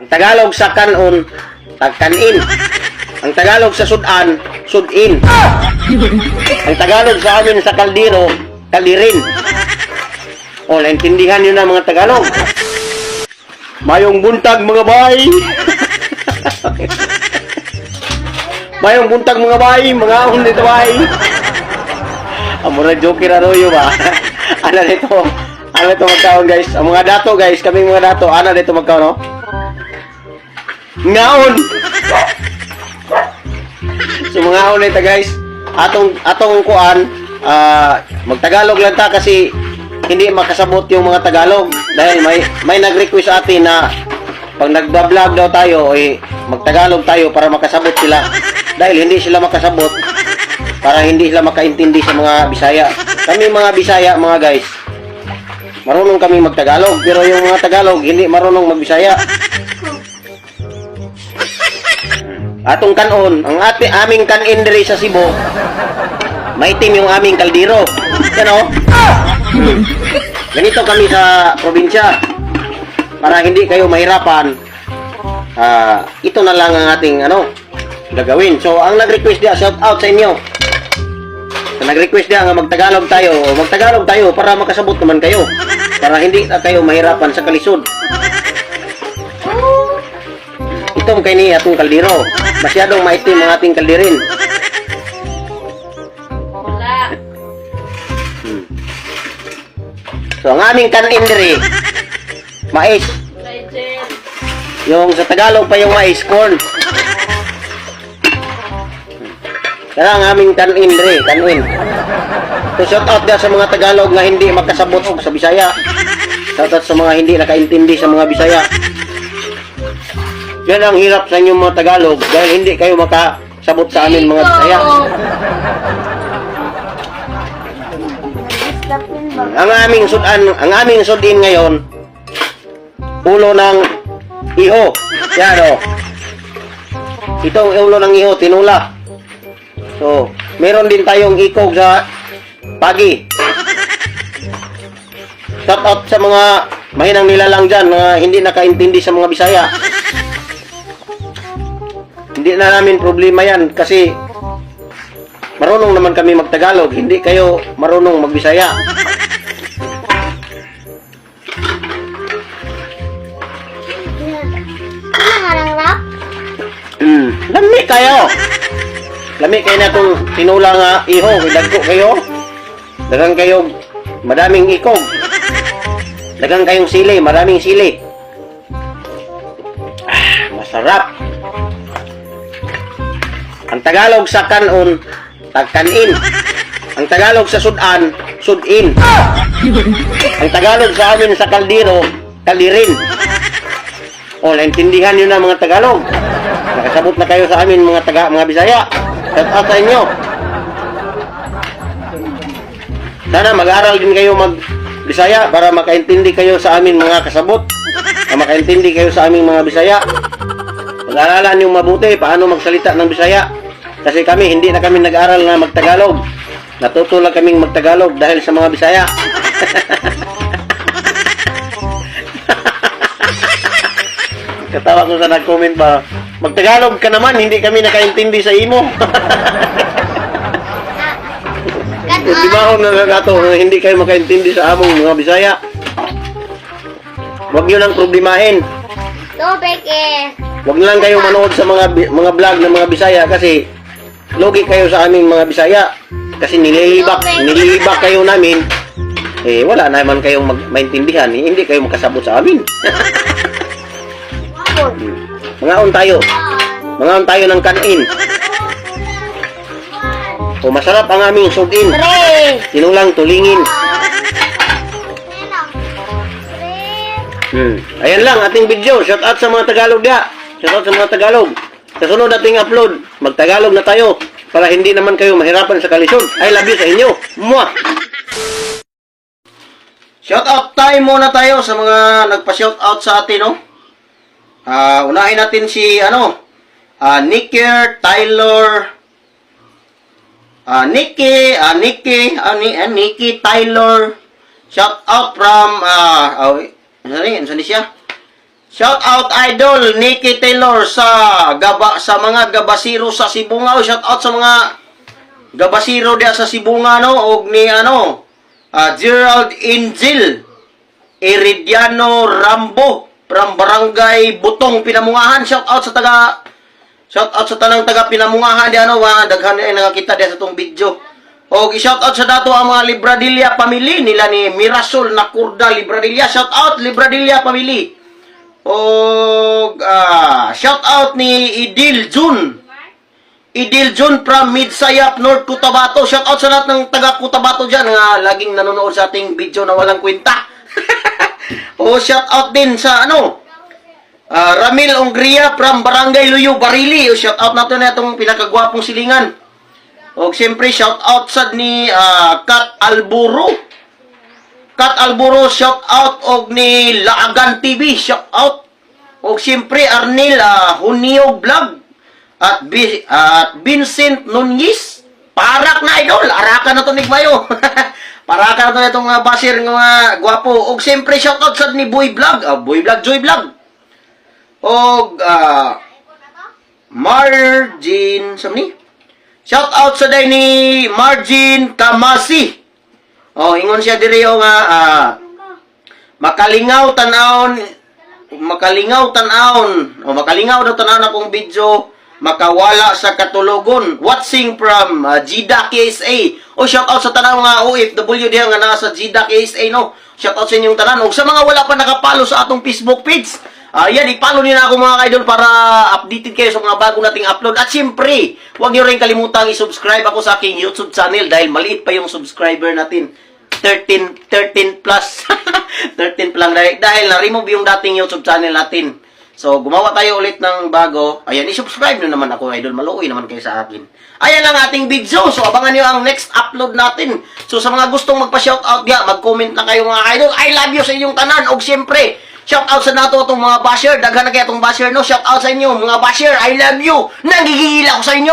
Ang Tagalog sa kanon, tagkanin. Ang Tagalog sa sudan, sudin. Ang Tagalog sa amin sa kaldero, kalirin. O, naintindihan nyo na mga Tagalog. Mayong buntag mga bay. Mayong buntag mga bay, mga ahon dito bay. Amura joke raroyo ba? Ano dito? Ano dito magkaon guys? Ang mga dato guys, kaming mga dato, ano dito magkaon no? Ngaon. So mga ahon dito guys, atong kuan, magtagalog lang ta kasi hindi makasabot yung mga Tagalog dahil may nag-request sa atin na pag nagba-vlog daw tayo magtagalog tayo para makasabot sila dahil hindi sila makasabot para hindi sila makaintindi sa mga Bisaya. Kami mga Bisaya mga guys, marunong kami magtagalog pero yung mga Tagalog hindi marunong magbisaya. Atong kanon, ang aming kanin diri sa Cebu, maitim yung aming kaldero. Yan o. Ganito kami sa probinsya. Para hindi kayo mahirapan, ito na lang ang ating gagawin. So, ang nag-request dia, shout out sa inyo. So, nag-request dia nga magtagalog tayo para makasabot naman kayo. Para hindi kayo mahirapan sa kalisod. Itong kay ni atong kaldero. Masyadong maitim ang ating kalderin. So, ang aming kanin diri, mais. Yung sa Tagalog pa yung mais, corn. Kaya ang aming kanin diri, kanin. So, shout out dia sa mga Tagalog na hindi makasabot sa Bisaya. Shout out sa mga hindi nakaintindi sa mga Bisaya. Yan ang hirap sa inyong mga Tagalog dahil hindi kayo makasabot sa amin mga Bisaya. Ang aming sudin ngayon, ulo ng iho. Yan o. Itong ulo ng iho, tinula. So, meron din tayong ikog sa pagi. Shout out sa mga mahinang nilalang dyan na hindi nakaintindi sa mga Bisaya. Hindi na namin problema yan kasi marunong naman kami magtagalog, hindi kayo marunong magbisaya. Lami kayo. Lami kayo na itong tinula nga iho. Dagko kayo. Dagang kayo madaming ikog. Dagang kayong sili, maraming sili. Masarap. Ang Tagalog sa kanon, tagkanin. Ang Tagalog sa sudan, sudin. Ang Tagalog sa amin sa kaldero, kalirin. O, naintindihan nyo na mga Tagalog. Nakasabot na kayo sa amin mga Bisaya. Shout out sa inyo. Sana mag-aral din kayo mag-Bisaya para makaintindi kayo sa amin mga kasabot. Makaintindi kayo sa aming mga Bisaya. Mag-aralan nyo mabuti paano magsalita ng Bisaya. Kasi kami, hindi na kami nag-aral na magtagalog. Natuto lang kaming magtagalog dahil sa mga Bisaya. Katawa ko sa nag-comment ba, magtagalog ka naman, hindi kami nakaintindi sa imo. Di ba ako nagagato, hindi kayo makaintindi sa among mga Bisaya. Huwag nyo lang problemahin. Huwag lang kayong manood sa mga vlog ng mga Bisaya kasi logi kayo sa aming mga Bisaya. Kasi nililibak kayo namin. Wala naman kayong maintindihan. Hindi kayo makasabot sa amin. Mangaon tayo ng kanin. O masarap ang aming sudin. Tinulang tulingin. Ayan lang ating video. Shout out sa mga Tagalog ya. Shout out sa mga Tagalog. Sa sunod ating upload, magtagalog na tayo para hindi naman kayo mahirapan sa kalisod. I love you sa inyo. Mwah! Shout out time muna tayo sa mga nagpa-shout out sa atin, no? Unahin natin si Nikki Taylor. Nikki Taylor. Shout out from saan siya? Shout out idol Nikki Taylor sa mga gabasiro sa Sibungaw. Shout out sa mga gabasiro dia sa Sibunga no og ni Gerald Angel Iridiano Rambo from Barangay Butong Pinamungahan. Shout out sa tanang taga Pinamungahan dia no, daghan ay nakakita dia sa tong video. Og i-shout out sa dato ang mga Libradilla family nila ni Mirasol Nakurda Libradilla. Shout out Libradilla family. O shout out ni Idil Jun from Midsayap, North Cotabato. Shout out sa lahat ng taga Cotabato dyan nga laging nanonood sa ating video na walang kwenta. O shout out din sa Ramil Ongria from Barangay Luyo, Barili. O shout out natin na itong pinakagwapong silingan. O siyempre shout out sa ni Kat Alburo, shout out og ni Laagan TV, shout out. Og siyempre Arnel Hunio Vlog at Vincent Nunez. Parak na idol, arakan na to ni Mayo. Parakan na to itong basir nga gwapo. Og siyempre shout out sa ni Boy Vlog, Joy Vlog. Og Margin samni. Shout out sa day ni Margin Kamasi. Oh, ingon siya diri nga makalingaw tanawon akong video, makawala sa katulogon. Watching from Jeddah KSA. O shout out sa tanang mga OFW diha nga nasa Jeddah KSA no. Shout out sa inyong tanan. O sa mga wala pa nakapalo sa atong Facebook page, yan, i-follow nyo na ako mga idol para updated kayo sa mga bago nating upload. At siyempre, huwag nyo rin kalimutang i-subscribe ako sa aking YouTube channel dahil maliit pa yung subscriber natin. 13 plus. 13 pa lang dahil na-remove yung dating YouTube channel natin. So, gumawa tayo ulit ng bago. Ayan, i-subscribe nyo naman ako idol. Maluoy naman kayo sa akin. Ayan lang ating video. So, abangan nyo ang next upload natin. So, sa mga gustong magpa-shoutout, mag-comment na kayo mga idol. I love you sa inyong tanan. O siyempre, shout out sa nato itong mga basher. Daghan na kaya itong basher, no? Shout out sa inyo, mga basher. I love you. Nangigigil ako sa inyo.